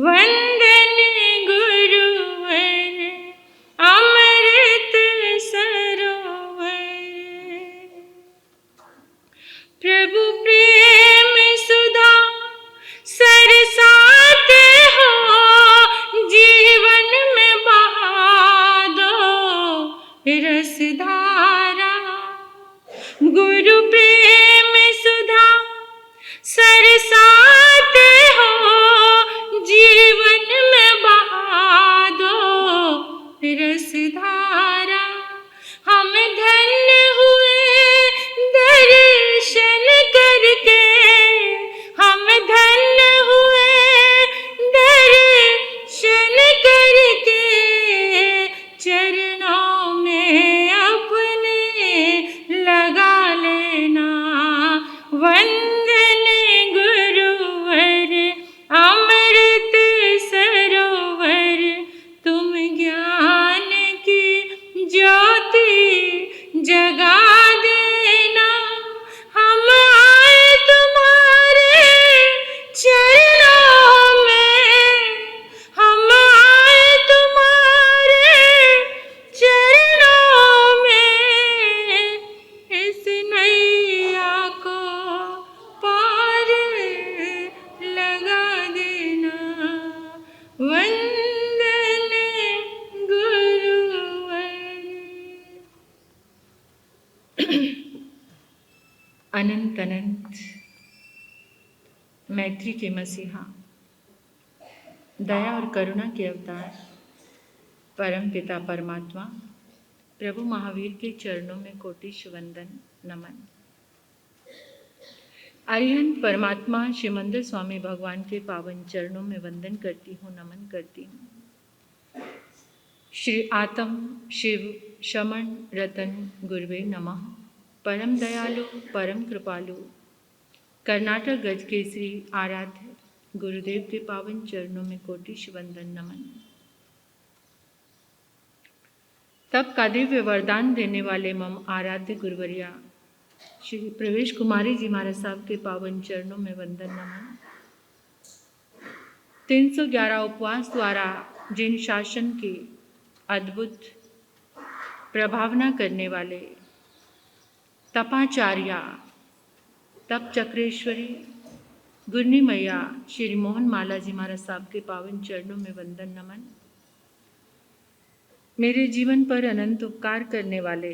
वंदन गुरुवर अमृत सरोवर। प्रभु प्रेम सुधा सरसाते हो, जीवन में बहा दो रसधारा। गुरु प्रेम सुधा सरसाते हो, जीवन में बहा दो रसधारा। हम धन्य हुए दर्शन करके, हम धन्य हुए दर्शन करके। चरणों में अपने लगा लेना। वंदन गुरुवर अमृत सरोवर। तुम ज्ञान की ज्योति जगा देना। हम आए तुम्हारे चरणों में, हम आए तुम्हारे चरणों में। इस नैया को पार लगा देना। वंदन गुरुवर। अनंत अनंत मैत्री के मसीहा, दया और करुणा के अवतार परम पिता परमात्मा प्रभु महावीर के चरणों में कोटिश वंदन नमन। अरिहंत परमात्मा श्रीमंदर स्वामी भगवान के पावन चरणों में वंदन करती हूँ, नमन करती हूँ। श्री आत्म शिव शमन रतन गुरुवे नमः। परम दयालु परम कृपालु कर्नाटक गज केसरी आराध्य गुरुदेव के पावन चरणों में कोटिश वंदन नमन। तब का दिव्य वरदान देने वाले मम आराध्य गुरुवरिया श्री प्रवेश कुमारी जी महाराज साहब के पावन चरणों में वंदन नमन। 311 उपवास द्वारा जिन शासन की अद्भुत प्रभावना करने वाले तपाचार्या तप चक्रेश्वरी गुरनी मैया श्री मोहन माला जी महाराज साहब के पावन चरणों में वंदन नमन। मेरे जीवन पर अनंत उपकार करने वाले,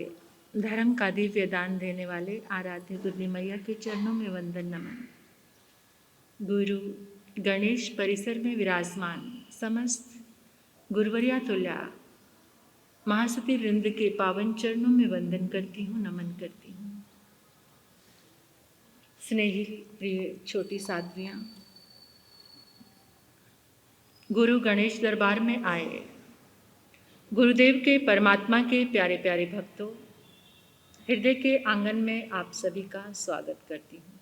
धर्म का दिव्य दान देने वाले आराध्य गुरनी मैया के चरणों में वंदन नमन। गुरु गणेश परिसर में विराजमान समस्त गुरुवरिया तुल्या महासती वृंद के पावन चरणों में वंदन करती हूँ, नमन करती हूँ। स्नेही प्रिय छोटी साध्वियाँ, गुरु गणेश दरबार में आए गुरुदेव के परमात्मा के प्यारे प्यारे भक्तों, हृदय के आंगन में आप सभी का स्वागत करती हूँ।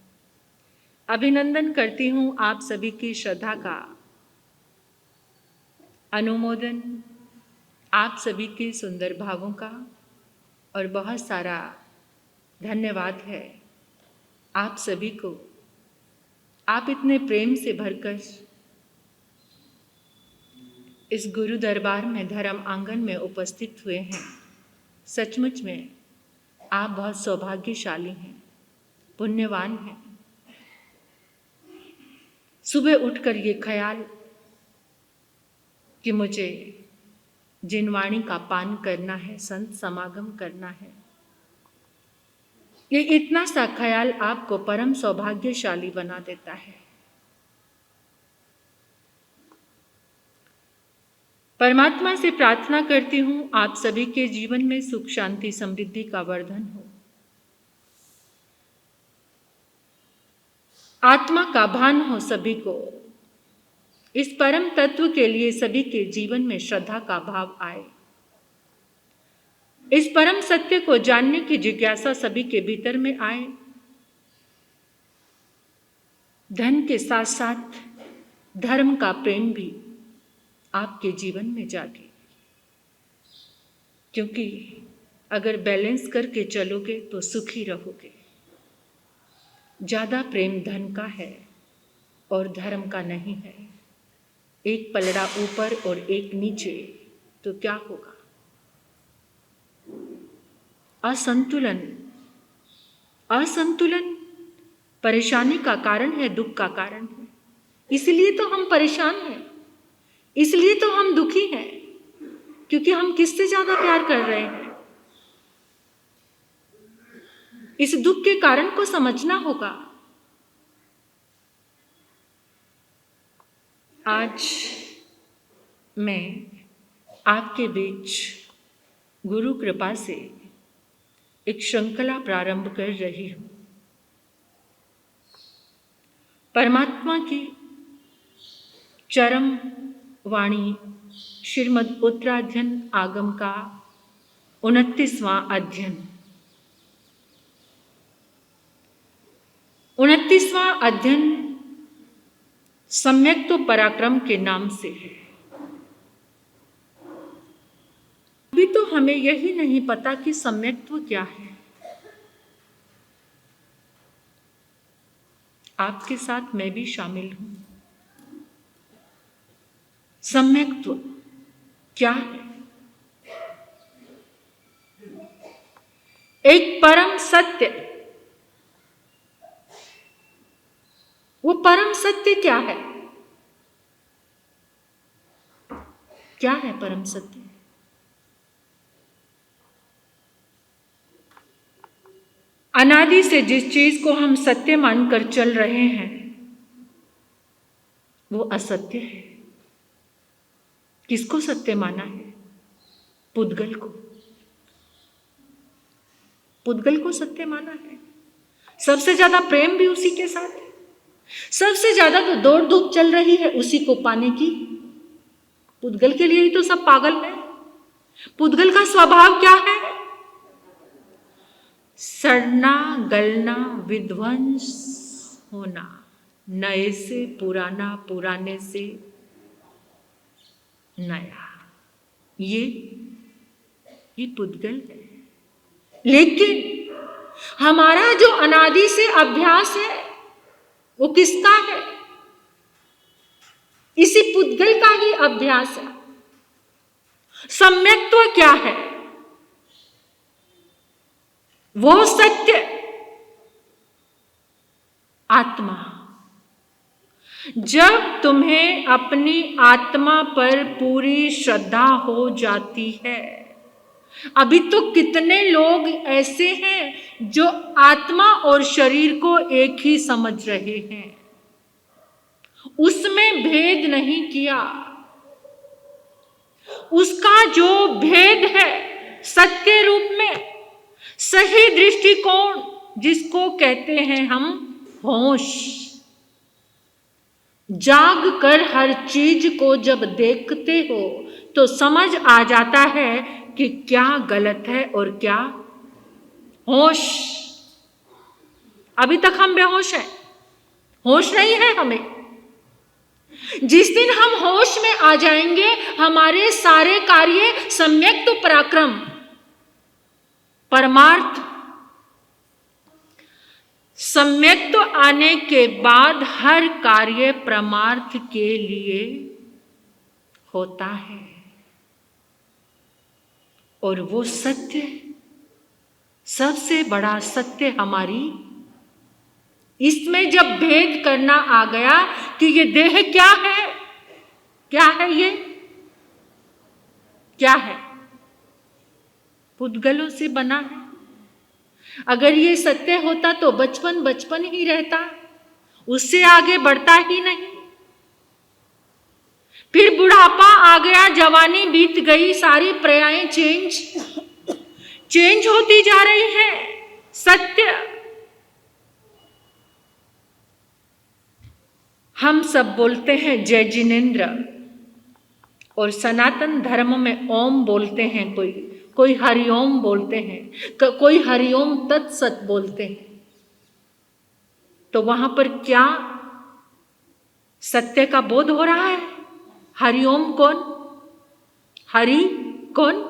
अभिनंदन करती हूँ आप सभी की श्रद्धा का, अनुमोदन आप सभी के सुंदर भावों का, और बहुत सारा धन्यवाद है आप सभी को। आप इतने प्रेम से भरकर इस गुरु दरबार में, धर्म आंगन में उपस्थित हुए हैं। सचमुच में आप बहुत सौभाग्यशाली हैं, पुण्यवान हैं। सुबह उठकर ये ख्याल कि मुझे जिनवाणी का पान करना है, संत समागम करना है, ये इतना सा ख्याल आपको परम सौभाग्यशाली बना देता है। परमात्मा से प्रार्थना करती हूँ आप सभी के जीवन में सुख शांति समृद्धि का वर्धन हो, आत्मा का भान हो सभी को, इस परम तत्व के लिए सभी के जीवन में श्रद्धा का भाव आए, इस परम सत्य को जानने की जिज्ञासा सभी के भीतर में आए। धन के साथ साथ धर्म का प्रेम भी आपके जीवन में जागे, क्योंकि अगर बैलेंस करके चलोगे तो सुखी रहोगे। ज़्यादा प्रेम धन का है और धर्म का नहीं है, एक पलड़ा ऊपर और एक नीचे, तो क्या होगा? असंतुलन। असंतुलन परेशानी का कारण है, दुख का कारण है। इसलिए तो हम परेशान हैं, इसलिए तो हम दुखी हैं, क्योंकि हम किससे ज्यादा प्यार कर रहे हैं। इस दुख के कारण को समझना होगा। आज मैं आपके बीच गुरु कृपा से एक श्रृंखला प्रारंभ कर रही हूं। परमात्मा की चरम वाणी श्रीमद् उत्तराध्ययन आगम का 29वां अध्ययन। 29वां अध्ययन सम्यक्त्व पराक्रम के नाम से है। अभी तो हमें यही नहीं पता कि सम्यक्त्व क्या है। आपके साथ मैं भी शामिल हूं। सम्यक्त्व क्या है? एक परम सत्य। वो परम सत्य क्या है? क्या है परम सत्य? अनादि से जिस चीज को हम सत्य मानकर चल रहे हैं वो असत्य है। किसको सत्य माना है? पुद्गल को। पुद्गल को सत्य माना है। सबसे ज्यादा प्रेम भी उसी के साथ है। सबसे ज्यादा तो दौड़ धूप चल रही है उसी को पाने की। पुद्गल के लिए ही तो सब पागल है। पुद्गल का स्वभाव क्या है? सड़ना, गलना, विध्वंस होना, नए से पुराना, पुराने से नया। ये पुद्गल है। लेकिन हमारा जो अनादि से अभ्यास है वो किसका है? इसी पुद्गल का ही अभ्यास है। सम्यक्त्व क्या है? वो सत्य आत्मा। जब तुम्हें अपनी आत्मा पर पूरी श्रद्धा हो जाती है। अभी तो कितने लोग ऐसे हैं जो आत्मा और शरीर को एक ही समझ रहे हैं, उसमें भेद नहीं किया। उसका जो भेद है सत्य रूप में, सही दृष्टिकोण जिसको कहते हैं हम होश, जाग कर हर चीज को जब देखते हो तो समझ आ जाता है कि क्या गलत है और क्या होश। अभी तक हम बेहोश हैं, होश नहीं है हमें। जिस दिन हम होश में आ जाएंगे हमारे सारे कार्य सम्यक्त्व पराक्रम परमार्थ। सम्यक्त्व आने के बाद हर कार्य परमार्थ के लिए होता है। और वो सत्य, सबसे बड़ा सत्य हमारी, इसमें जब भेद करना आ गया कि ये देह क्या है, क्या है ये, क्या है? पुद्गलों से बना है। अगर ये सत्य होता तो बचपन बचपन ही रहता, उससे आगे बढ़ता ही नहीं। फिर बुढ़ापा आ गया, जवानी बीत गई, सारी प्रयाएं चेंज होती जा रही हैं। सत्य हम सब बोलते हैं जय जिनेन्द्र, और सनातन धर्म में ओम बोलते हैं, कोई हरिओम बोलते हैं, कोई हरिओम तत्सत बोलते हैं। तो वहां पर क्या सत्य का बोध हो रहा है? हरिओम कौन? हरि कौन?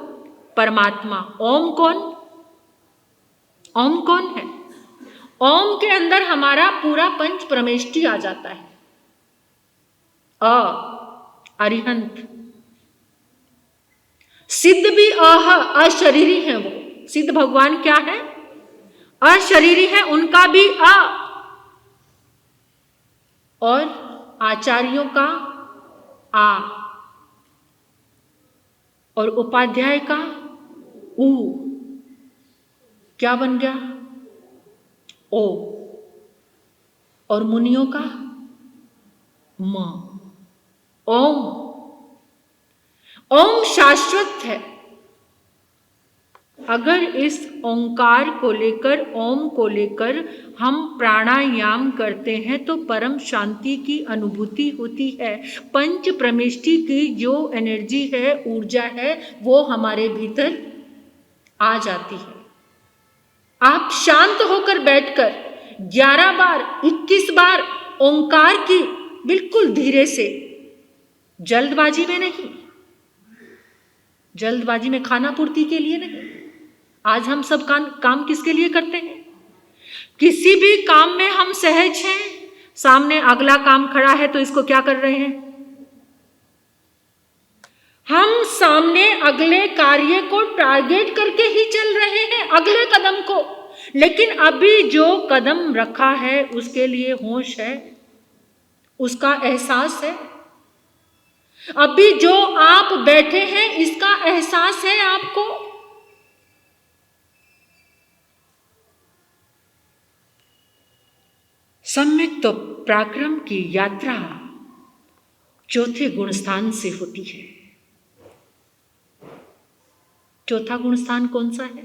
परमात्मा। ओम कौन? ओम कौन है? ओम के अंदर हमारा पूरा पंच प्रमेष्टि आ जाता है। अरिहंत। सिद्ध भी अशरीरी है, वो सिद्ध भगवान क्या है? अशरीरी है, उनका भी अ, और आचार्यों का आ, और उपाध्याय का ऊ। क्या बन गया? ओ। और मुनियों का म। ओम। ओम शाश्वत है। अगर इस ओंकार को लेकर, ओम को लेकर हम प्राणायाम करते हैं तो परम शांति की अनुभूति होती है। पंच प्रमिष्टि की जो एनर्जी है, ऊर्जा है, वो हमारे भीतर आ जाती है। आप शांत होकर बैठकर 11 बार 21 बार ओंकार की, बिल्कुल धीरे से, जल्दबाजी में नहीं, जल्दबाजी में खाना पूर्ति के लिए नहीं। आज हम सब काम किसके लिए करते हैं? किसी भी काम में हम सहज हैं, सामने अगला काम खड़ा है तो इसको क्या कर रहे हैं? हम सामने अगले कार्य को टारगेट करके ही चल रहे हैं, अगले कदम को। लेकिन अभी जो कदम रखा है उसके लिए होश है, उसका एहसास है। अभी जो आप बैठे हैं इसका एहसास है आपको। सम्यक तो पराक्रम की यात्रा चौथे गुणस्थान से होती है। चौथा गुणस्थान कौन सा है?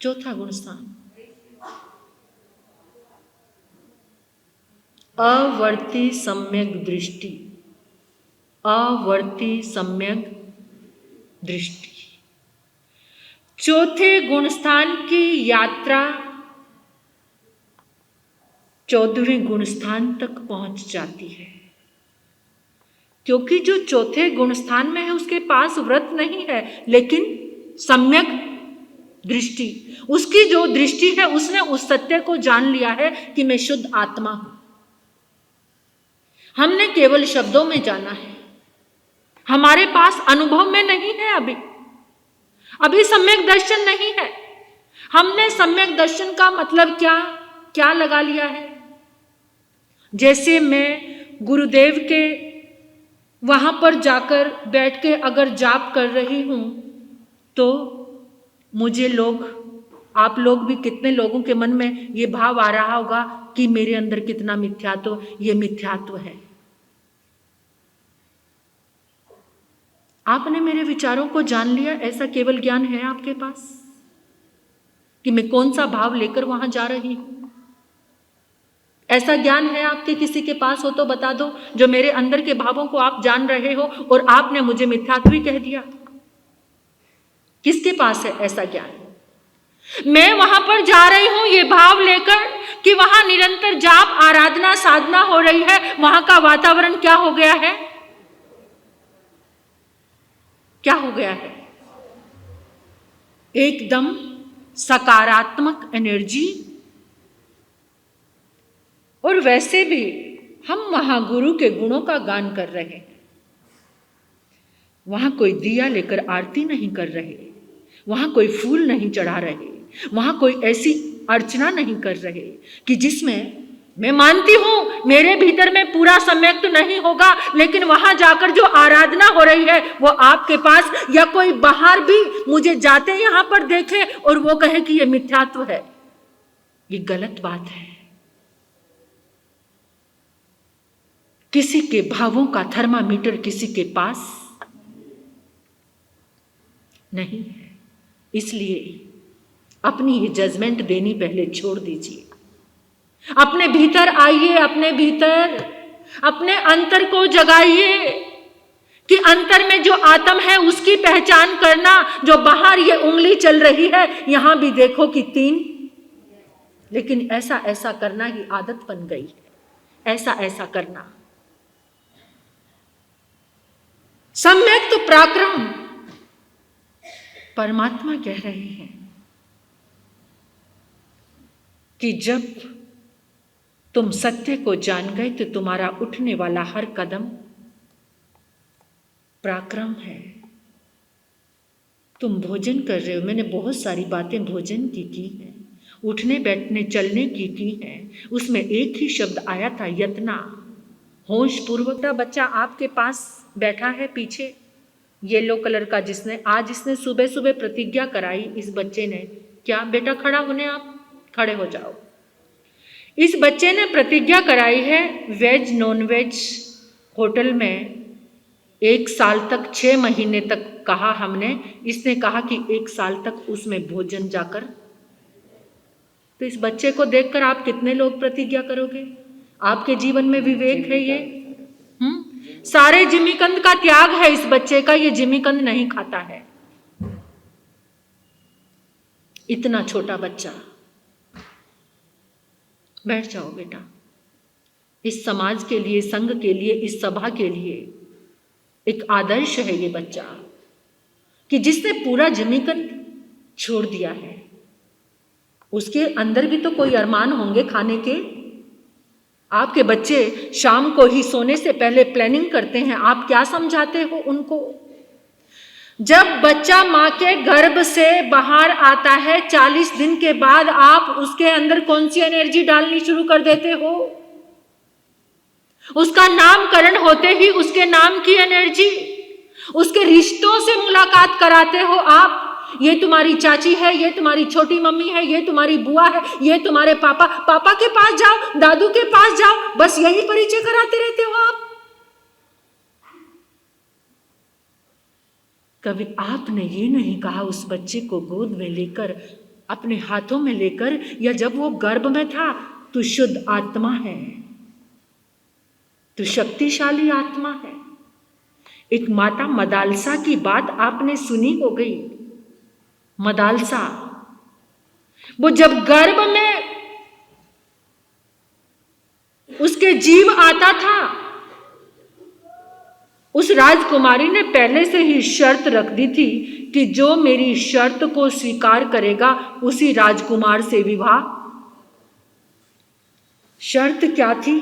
चौथा गुणस्थान अवर्ती सम्यक दृष्टि। अवर्ती सम्यक दृष्टि। चौथे गुणस्थान की यात्रा 14वें गुणस्थान तक पहुंच जाती है। क्योंकि जो चौथे गुणस्थान में है उसके पास व्रत नहीं है, लेकिन सम्यक दृष्टि, उसकी जो दृष्टि है, उसने उस सत्य को जान लिया है कि मैं शुद्ध आत्मा हूं। हमने केवल शब्दों में जाना है, हमारे पास अनुभव में नहीं है। अभी सम्यक दर्शन नहीं है। हमने सम्यक दर्शन का मतलब क्या लगा लिया है? जैसे मैं गुरुदेव के वहां पर जाकर बैठ के अगर जाप कर रही हूं तो मुझे आप लोग भी, कितने लोगों के मन में ये भाव आ रहा होगा कि मेरे अंदर कितना मिथ्यात्व, ये मिथ्यात्व है। आपने मेरे विचारों को जान लिया, ऐसा केवल ज्ञान है आपके पास कि मैं कौन सा भाव लेकर वहां जा रही हूं? ऐसा ज्ञान है आपके किसी के पास हो तो बता दो, जो मेरे अंदर के भावों को आप जान रहे हो और आपने मुझे मिथ्यात्वी कह दिया। किसके पास है ऐसा ज्ञान? मैं वहां पर जा रही हूं ये भाव लेकर कि वहां निरंतर जाप, आराधना, साधना हो रही है। वहां का वातावरण क्या हो गया है? क्या हो गया है? एकदम सकारात्मक एनर्जी। और वैसे भी हम वहां गुरु के गुणों का गान कर रहे हैं। वहां कोई दिया लेकर आरती नहीं कर रहे, वहां कोई फूल नहीं चढ़ा रहे, वहां कोई ऐसी अर्चना नहीं कर रहे कि जिसमें मैं मानती हूं मेरे भीतर में पूरा सम्यक तो नहीं होगा, लेकिन वहां जाकर जो आराधना हो रही है वो आपके पास, या कोई बाहर भी मुझे जाते यहां पर देखे और वो कहे कि ये मिथ्यात्व है, ये गलत बात है। किसी के भावों का थर्मामीटर किसी के पास नहीं है, इसलिए अपनी ये जजमेंट देनी पहले छोड़ दीजिए। अपने भीतर आइए, अपने भीतर, अपने अंतर को जगाइए कि अंतर में जो आत्म है उसकी पहचान करना। जो बाहर ये उंगली चल रही है, यहां भी देखो कि 3, लेकिन ऐसा करना ही आदत बन गई है, ऐसा करना। सम्यक तो पराक्रम परमात्मा कह रहे हैं कि जब तुम सत्य को जान गए तो तुम्हारा उठने वाला हर कदम पराक्रम है। तुम भोजन कर रहे हो, मैंने बहुत सारी बातें भोजन की है, उठने बैठने चलने की है, उसमें एक ही शब्द आया था, यत्ना। होश पूर्वक बच्चा आपके पास बैठा है पीछे, येलो कलर का, जिसने आज इसने सुबह सुबह प्रतिज्ञा कराई। इस बच्चे ने क्या, बेटा खड़ा होने, आप खड़े हो जाओ। इस बच्चे ने प्रतिज्ञा कराई है वेज नॉन वेज होटल में 1 साल तक, 6 महीने तक कहा हमने, इसने कहा कि 1 साल तक उसमें भोजन जाकर। तो इस बच्चे को देखकर आप कितने लोग प्रतिज्ञा करोगे? आपके जीवन में विवेक है ये? सारे जिमीकंद का त्याग है इस बच्चे का, ये जिमीकंद नहीं खाता है। इतना छोटा बच्चा। बैठ जाओ बेटा। इस समाज के लिए, संघ के लिए, इस सभा के लिए एक आदर्श है ये बच्चा, कि जिसने पूरा जिमीकंद छोड़ दिया है। उसके अंदर भी तो कोई अरमान होंगे खाने के। आपके बच्चे शाम को ही सोने से पहले प्लानिंग करते हैं, आप क्या समझाते हो उनको? जब बच्चा मां के गर्भ से बाहर आता है 40 दिन के बाद, आप उसके अंदर कौन सी एनर्जी डालनी शुरू कर देते हो? उसका नामकरण होते ही उसके नाम की एनर्जी, उसके रिश्तों से मुलाकात कराते हो आप। ये तुम्हारी चाची है, ये तुम्हारी छोटी मम्मी है, ये तुम्हारी बुआ है, ये तुम्हारे पापा। पापा के पास जाओ, दादू के पास जाओ, बस यही परिचय कराते रहते हो आप। कभी आपने ये नहीं कहा उस बच्चे को गोद में लेकर, अपने हाथों में लेकर, या जब वो गर्भ में था, तू शुद्ध आत्मा है, तू शक्तिशाली आत्मा है। एक माता मदालसा की बात आपने सुनी हो गई। मदालसा, वो जब गर्भ में उसके जीव आता था, उस राजकुमारी ने पहले से ही शर्त रख दी थी कि जो मेरी शर्त को स्वीकार करेगा उसी राजकुमार से विवाह। शर्त क्या थी?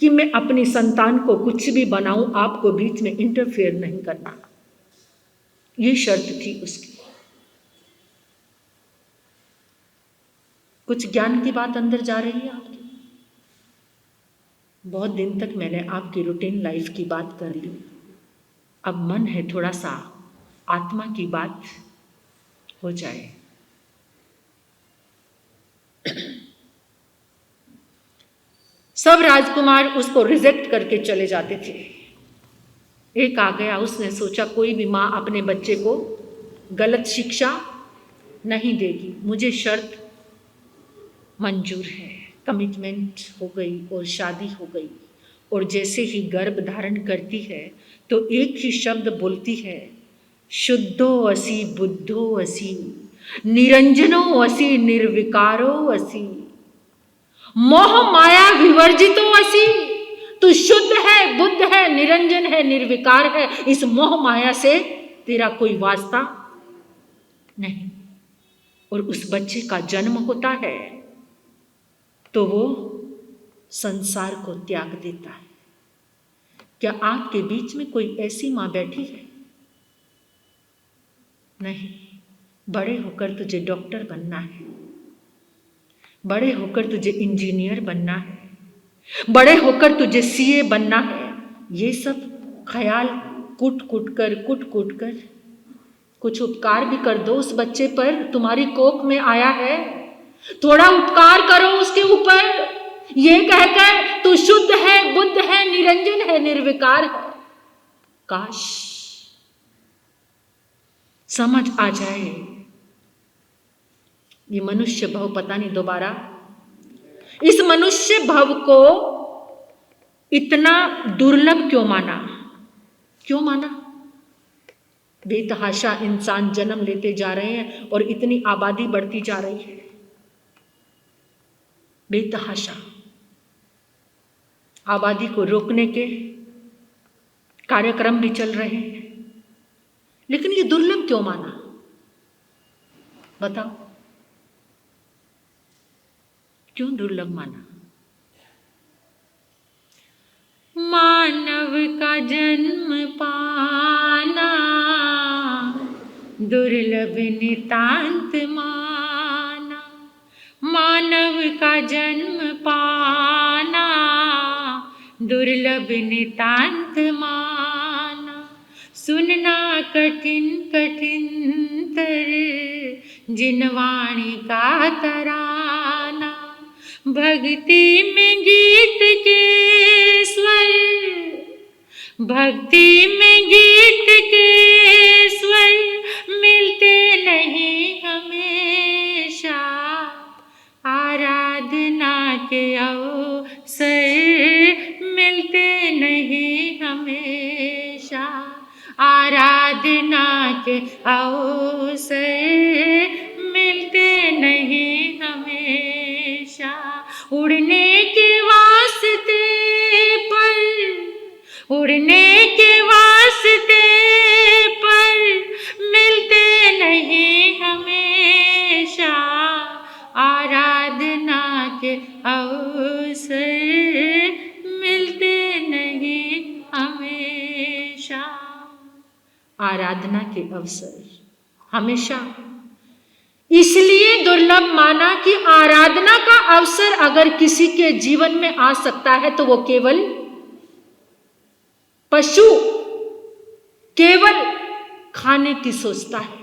कि मैं अपनी संतान को कुछ भी बनाऊं, आपको बीच में इंटरफेयर नहीं करना। ये शर्त थी उसकी। कुछ ज्ञान की बात अंदर जा रही है आपकी? बहुत दिन तक मैंने आपकी रूटीन लाइफ की बात कर ली, अब मन है थोड़ा सा आत्मा की बात हो जाए। सब राजकुमार उसको रिजेक्ट करके चले जाते थे। एक आ गया, उसने सोचा कोई भी माँ अपने बच्चे को गलत शिक्षा नहीं देगी, मुझे शर्त मंजूर है। कमिटमेंट हो गई और शादी हो गई। और जैसे ही गर्भ धारण करती है तो एक ही शब्द बोलती है, शुद्धो असि बुद्धो असि निरंजनो असि निर्विकारो असि मोह माया विवर्जितो असि। तू शुद्ध है, बुद्ध है, निरंजन है, निर्विकार है। इस मोह माया से तेरा कोई वास्ता नहीं। और उस बच्चे का जन्म होता है तो वो संसार को त्याग देता है। क्या आपके बीच में कोई ऐसी मां बैठी है? नहीं। बड़े होकर तुझे डॉक्टर बनना है, बड़े होकर तुझे इंजीनियर बनना है, बड़े होकर तुझे सीए बनना है। ये सब ख्याल कुट कुट कर कुछ उपकार भी कर दो उस बच्चे पर। तुम्हारी कोख में आया है, थोड़ा उपकार करो उसके ऊपर, ये कहकर तू शुद्ध है, बुद्ध है, निरंजन है, निर्विकार है। काश समझ आ जाए। ये मनुष्य भव पता नहीं दोबारा, इस मनुष्य भव को इतना दुर्लभ क्यों माना? क्यों माना? बेतहाशा इंसान जन्म लेते जा रहे हैं और इतनी आबादी बढ़ती जा रही है। बेतहाशा आबादी को रोकने के कार्यक्रम भी चल रहे हैं, लेकिन ये दुर्लभ क्यों माना? बताओ, क्यों दुर्लभ माना? मानव का जन्म पाना दुर्लभ नितांत माना। मानव का जन्म पाना दुर्लभ नितांत माना। सुनना कठिन कठिन तर जिन वाणी का तराना। भक्ति में गीत के स्वर, भक्ति में गीत के स्वर मिलते नहीं हमेशा। आराधना के अवसर मिलते नहीं हमेशा। आराधना के अवसर मिलते नहीं हमेशा। उड़ने के वास्ते पर, उड़ने के वास्ते पर मिलते नहीं हमेशा। आराधना के अवसर मिलते नहीं हमेशा। आराधना के अवसर हमेशा इसलिए दुर्लभ माना कि आराधना का अवसर अगर किसी के जीवन में आ सकता है तो वो केवल पशु केवल खाने की सोचता है।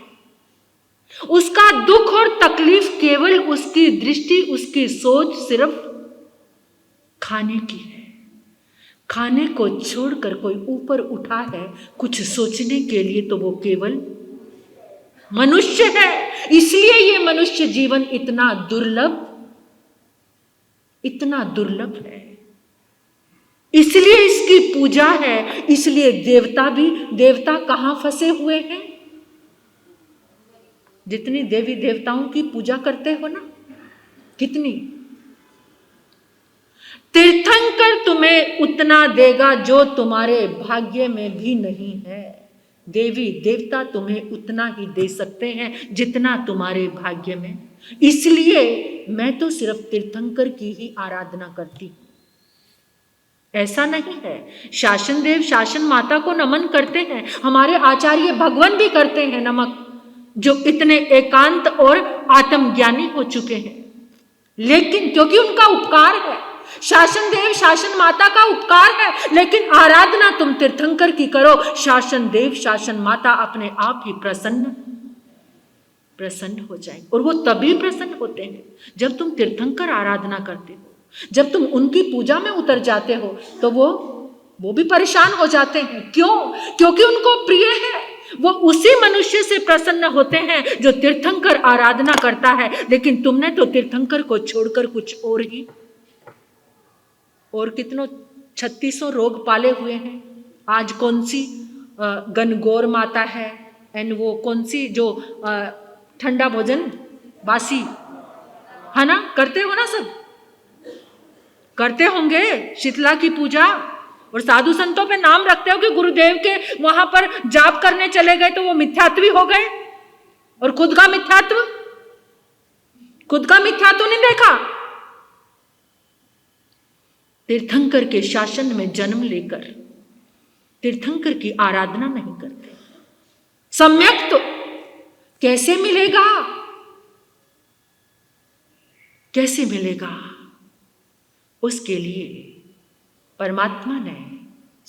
उसका दुख और तकलीफ केवल उसकी दृष्टि, उसकी सोच सिर्फ खाने की है। खाने को छोड़कर कोई ऊपर उठा है कुछ सोचने के लिए तो वो केवल मनुष्य है। इसलिए ये मनुष्य जीवन इतना दुर्लभ है। इसलिए इसकी पूजा है। इसलिए देवता कहां फंसे हुए हैं? जितनी देवी देवताओं की पूजा करते हो ना, कितनी। तीर्थंकर तुम्हें उतना देगा जो तुम्हारे भाग्य में भी नहीं है। देवी देवता तुम्हें उतना ही दे सकते हैं जितना तुम्हारे भाग्य में। इसलिए मैं तो सिर्फ तीर्थंकर की ही आराधना करती हूं। ऐसा नहीं है। शासन देव शासन माता को नमन करते हैं, हमारे आचार्य भगवान भी करते हैं नमक, जो इतने एकांत और आत्मज्ञानी हो चुके हैं। लेकिन क्योंकि उनका उपकार है, शासन देव शासन माता का उपकार है, लेकिन आराधना तुम तीर्थंकर की करो, शासन देव शासन माता अपने आप ही प्रसन्न हो जाए। और वो तभी प्रसन्न होते हैं जब तुम तीर्थंकर आराधना करते हो। जब तुम उनकी पूजा में उतर जाते हो तो वो भी परेशान हो जाते हैं। क्यों? क्योंकि उनको प्रिय है। वो उसी मनुष्य से प्रसन्न होते हैं जो तीर्थंकर आराधना करता है। लेकिन तुमने तो तीर्थंकर को छोड़कर कुछ और कितनों 3600 रोग पाले हुए हैं। आज कौन सी गणगौर माता है, एंड वो कौन सी जो ठंडा भोजन बासी है ना, करते हो ना, सब करते होंगे शीतला की पूजा। और साधु संतों पे नाम रखते हो कि गुरुदेव के वहां पर जाप करने चले गए तो वो मिथ्यात्वी हो गए। और खुद का मिथ्यात्व नहीं देखा। तीर्थंकर के शासन में जन्म लेकर तीर्थंकर की आराधना नहीं करते। सम्यक तो कैसे मिलेगा? कैसे मिलेगा? उसके लिए परमात्मा ने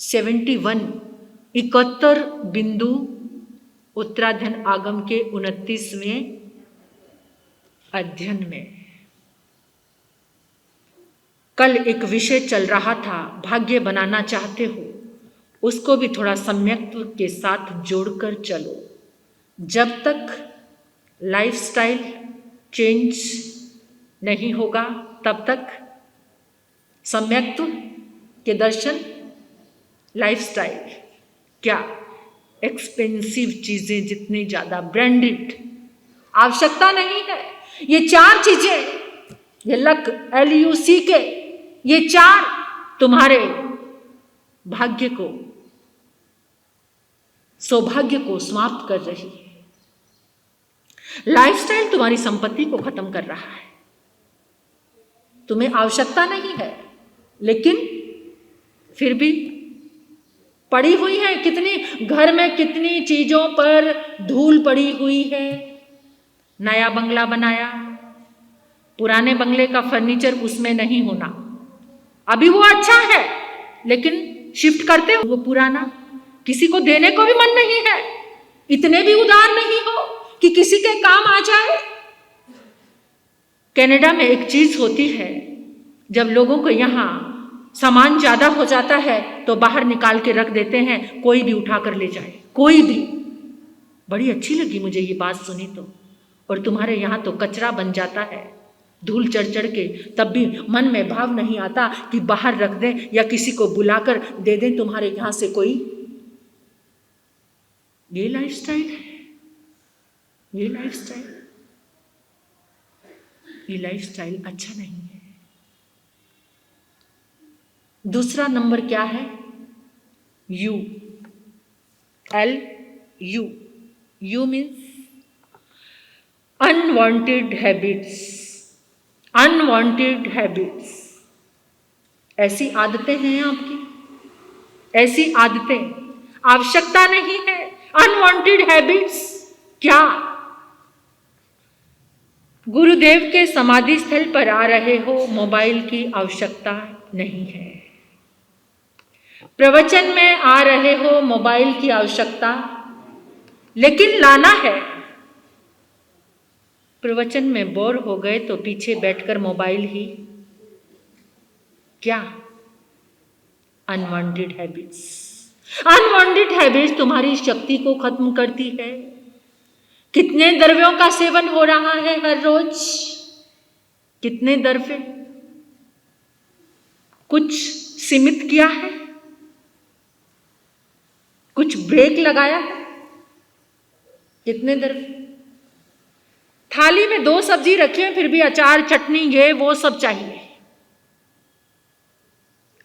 71 बिंदु उत्तराधन आगम के 29वें अध्ययन में, कल एक विषय चल रहा था, भाग्य बनाना चाहते हो, उसको भी थोड़ा सम्यक्त्व के साथ जोड़कर चलो। जब तक लाइफस्टाइल चेंज नहीं होगा तब तक सम्यक्त्व के दर्शन, लाइफस्टाइल क्या, एक्सपेंसिव चीजें जितनी ज्यादा ब्रांडेड, आवश्यकता नहीं है। ये 4 चीजें, ये लक LUC के ये 4 तुम्हारे भाग्य को, सौभाग्य को समाप्त कर रही है। लाइफस्टाइल तुम्हारी संपत्ति को खत्म कर रहा है। तुम्हें आवश्यकता नहीं है, लेकिन फिर भी पड़ी हुई है। कितनी घर में कितनी चीजों पर धूल पड़ी हुई है। नया बंगला बनाया, पुराने बंगले का फर्नीचर उसमें नहीं होना। अभी वो अच्छा है लेकिन शिफ्ट करते हो वो पुराना, किसी को देने को भी मन नहीं है। इतने भी उदार नहीं हो कि किसी के काम आ जाए। कनाडा में एक चीज होती है, जब लोगों को यहाँ सामान ज्यादा हो जाता है तो बाहर निकाल के रख देते हैं, कोई भी उठा कर ले जाए, कोई भी। बड़ी अच्छी लगी मुझे ये बात सुनी तो। और तुम्हारे यहाँ तो कचरा बन जाता है धूल चढ़ चढ़ के, तब भी मन में भाव नहीं आता कि बाहर रख दें या किसी को बुलाकर दे दें तुम्हारे यहाँ से कोई। ये लाइफस्टाइल है, ये लाइफस्टाइल, ये लाइफस्टाइल अच्छा नहीं है। दूसरा नंबर क्या है? You, LU। You means unwanted habits. Unwanted habits, ऐसी आदतें हैं आपकी, ऐसी आदतें, आवश्यकता नहीं है। अनवांटेड हैबिट्स क्या? गुरुदेव के समाधि स्थल पर आ रहे हो, मोबाइल की आवश्यकता नहीं है। प्रवचन में आ रहे हो, मोबाइल की आवश्यकता लेकिन लाना है। प्रवचन में बोर हो गए तो पीछे बैठकर मोबाइल ही, क्या? Unwanted habits. अनवांटेड हैबिट्स तुम्हारी शक्ति को खत्म करती है। कितने द्रव्यों का सेवन हो रहा है हर रोज? कितने द्रव्य? कुछ सीमित किया है? कुछ ब्रेक लगाया है? कितने द्रव्य? थाली में 2 सब्जी रखी है फिर भी अचार चटनी ये वो सब चाहिए।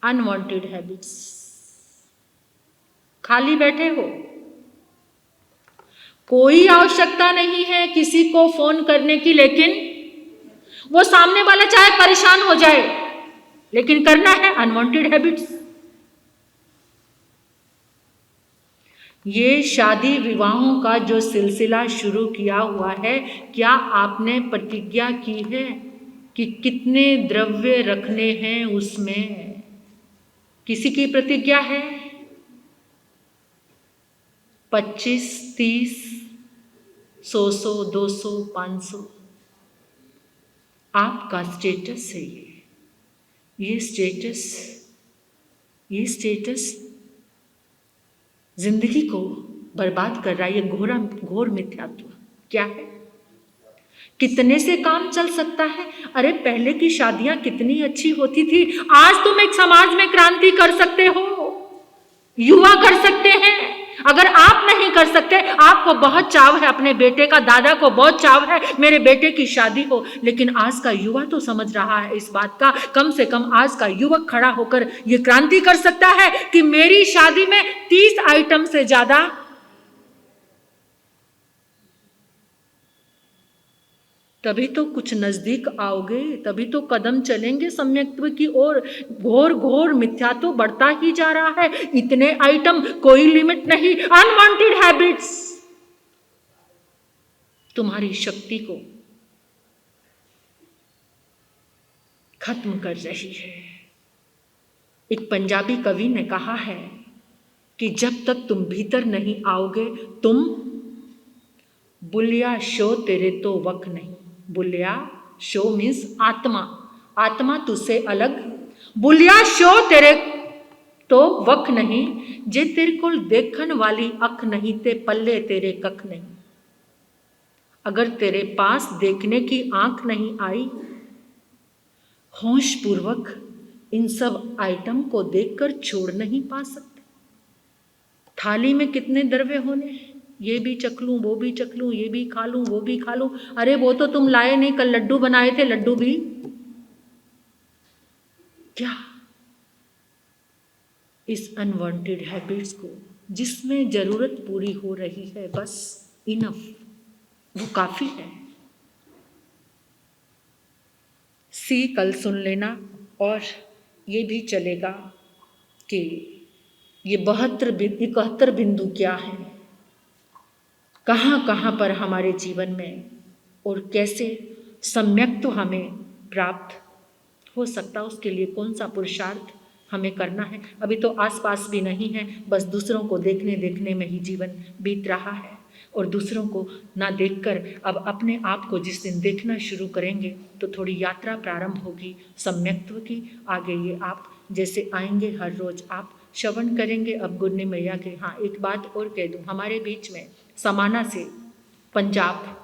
Unwanted habits. खाली बैठे हो, कोई आवश्यकता नहीं है किसी को फोन करने की, लेकिन वो सामने वाला चाहे परेशान हो जाए लेकिन करना है। Unwanted habits. ये शादी विवाहों का जो सिलसिला शुरू किया हुआ है, क्या आपने प्रतिज्ञा की है कि कितने द्रव्य रखने हैं उसमें? किसी की प्रतिज्ञा है 25, 30, 100, 200, 500। आपका स्टेटस है ये स्टेटस जिंदगी को बर्बाद कर रहा है। ये घोर मिथ्यात्व क्या है? कितने से काम चल सकता है? अरे पहले की शादियां कितनी अच्छी होती थी। आज तुम एक समाज में क्रांति कर सकते हो, युवा कर सकते हैं। अगर आप नहीं कर सकते, आपको बहुत चाव है अपने बेटे का, दादा को बहुत चाव है मेरे बेटे की शादी हो, लेकिन आज का युवा तो समझ रहा है इस बात का। कम से कम आज का युवक खड़ा होकर यह क्रांति कर सकता है कि मेरी शादी में 30 आइटम से ज्यादा। तभी तो कुछ नजदीक आओगे, तभी तो कदम चलेंगे सम्यक्त्व की ओर। घोर घोर मिथ्या तो बढ़ता ही जा रहा है। इतने आइटम, कोई लिमिट नहीं। अनवांटेड हैबिट्स तुम्हारी शक्ति को खत्म कर रही है। एक पंजाबी कवि ने कहा है कि जब तक तुम भीतर नहीं आओगे, तुम बुलिया शो तेरे तो वक नहीं। बुलिया शो मीन्स आत्मा, आत्मा तुझसे अलग। बुलिया शो तेरे तो वक नहीं, जे तेरे को देखन वाली अख नहीं ते पल्ले तेरे कख नहीं। अगर तेरे पास देखने की आंख नहीं आई, होश पूर्वक इन सब आइटम को देखकर छोड़ नहीं पा सकते। थाली में कितने द्रव्य होने हैं, ये भी चख लूं, वो भी चख लूं, ये भी खा लूं, वो भी खा लूं। अरे वो तो तुम लाए नहीं, कल लड्डू बनाए थे, लड्डू भी क्या? इस अनवांटेड हैबिट्स को, जिसमें जरूरत पूरी हो रही है, बस इनफ, वो काफी है। सी कल सुन लेना और ये भी चलेगा कि ये 71 बिंदु क्या है, कहाँ कहाँ पर हमारे जीवन में और कैसे सम्यक्त्व हमें प्राप्त हो सकता, उसके लिए कौन सा पुरुषार्थ हमें करना है। अभी तो आसपास भी नहीं है, बस दूसरों को देखने देखने में ही जीवन बीत रहा है। और दूसरों को ना देखकर अब अपने आप को जिस दिन देखना शुरू करेंगे तो थोड़ी यात्रा प्रारंभ होगी सम्यक्त्व की। आगे ये आप जैसे आएंगे हर रोज आप श्रवण करेंगे। अब गुरनी मैया के, हाँ एक बात और कह दूँ, हमारे बीच में समाना से, पंजाब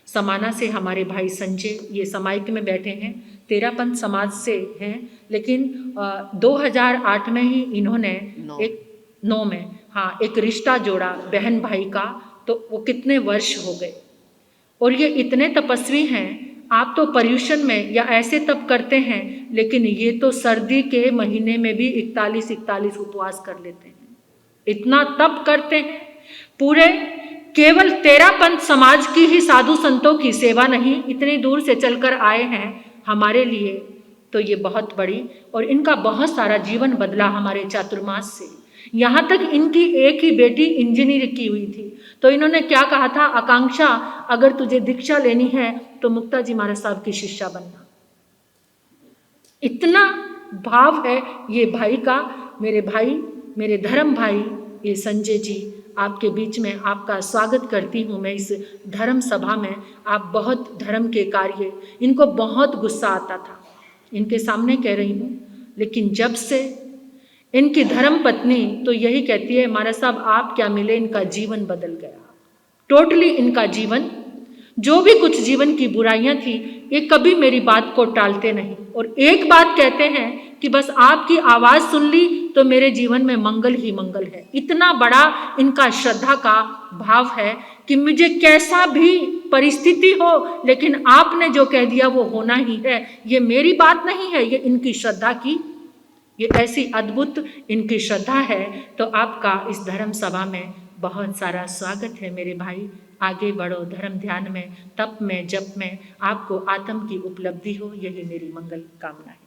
समाना से हमारे भाई संजय, ये समाइक में बैठे हैं, तेरापंथ समाज से हैं, लेकिन 2008 में ही इन्होंने एक 9 में हाँ एक रिश्ता जोड़ा बहन भाई का। तो वो कितने वर्ष हो गए और ये इतने तपस्वी हैं। आप तो पर्यूषण में या ऐसे तप करते हैं, लेकिन ये तो सर्दी के महीने में भी 41 उपवास कर लेते हैं, इतना तप करते हैं। पूरे केवल तेरापंथ समाज की ही साधु संतों की सेवा नहीं, इतनी दूर से चलकर आए हैं हमारे लिए, तो ये बहुत बड़ी। और इनका बहुत सारा जीवन बदला हमारे चातुर्मास से। यहाँ तक इनकी एक ही बेटी इंजीनियर की हुई थी, तो इन्होंने क्या कहा था, आकांक्षा अगर तुझे दीक्षा लेनी है तो मुक्ता जी महाराज साहब की शिष्या बनना। इतना भाव है ये भाई का। मेरे भाई, मेरे धर्म भाई ये संजय जी, आपके बीच में आपका स्वागत करती हूँ मैं इस धर्म सभा में। आप बहुत धर्म के कार्य, इनको बहुत गुस्सा आता था, इनके सामने कह रही हूँ, लेकिन जब से इनकी धर्म पत्नी तो यही कहती है, महाराज साहब आप क्या मिले, इनका जीवन बदल गया टोटली। इनका जीवन, जो भी कुछ जीवन की बुराइयां थी, ये कभी मेरी बात को टालते नहीं। और एक बात कहते हैं कि बस आपकी आवाज़ सुन ली तो मेरे जीवन में मंगल ही मंगल है। इतना बड़ा इनका श्रद्धा का भाव है कि मुझे कैसा भी परिस्थिति हो, लेकिन आपने जो कह दिया वो होना ही है। ये मेरी बात नहीं है, ये इनकी श्रद्धा की, ये ऐसी अद्भुत इनकी श्रद्धा है। तो आपका इस धर्म सभा में बहुत सारा स्वागत है मेरे भाई। आगे बढ़ो धर्म ध्यान में, तप में, जप में, आपको आत्म की उपलब्धि हो, यही मेरी मंगल कामना है।